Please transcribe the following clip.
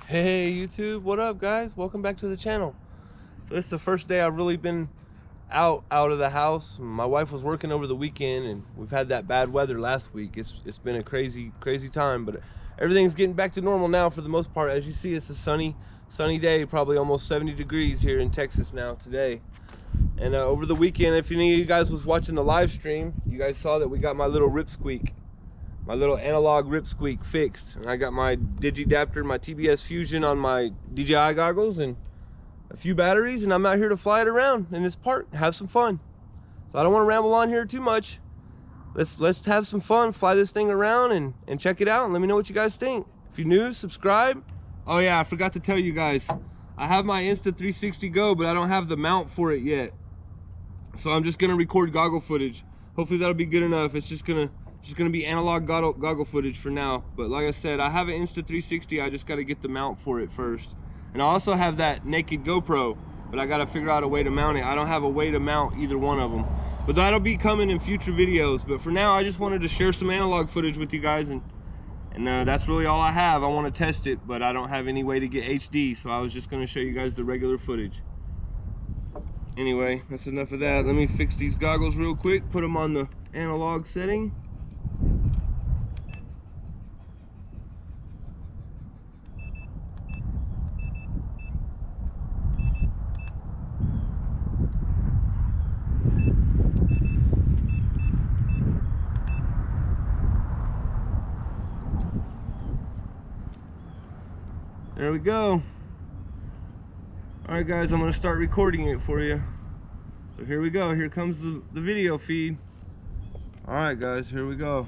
Hey YouTube, what up guys? Welcome back to the channel. So it's the first day I've really been out of the house. My wife was working over the weekend and we've had that bad weather last week. It's been a crazy time, but everything's getting back to normal now for the most part. As you see, it's a sunny day, probably almost 70 degrees here in Texas now today. And over the weekend, if any of you guys was watching the live stream, you guys saw that we got my little Ripsqueak, my little analog Ripsqueak fixed. And I got my Digidaptor, my TBS Fusion on my DJI goggles and a few batteries, and I'm out here to fly it around in this park, have some fun. So I don't want to ramble on here too much. Let's have some fun, fly this thing around and check it out and let me know what you guys think. If you're new, subscribe. Oh yeah, I forgot to tell you guys, I have my Insta360 Go, but I don't have the mount for it yet. So I'm just gonna record goggle footage. Hopefully that'll be good enough. It's just gonna be analog goggle footage for now. But like I said, I have an Insta360. I just got to get the mount for it first. And I also have that naked GoPro, but I got to figure out a way to mount it. I don't have a way to mount either one of them, but that'll be coming in future videos. But for now, I just wanted to share some analog footage with you guys, and that's really all I have. I want to test it, but I don't have any way to get HD, so I was just going to show you guys the regular footage. Anyway, that's enough of that. Let me fix these goggles real quick, put them on the analog setting. There we go. All right guys, I'm gonna start recording it for you. So here we go, here comes the video feed. All right guys, here we go.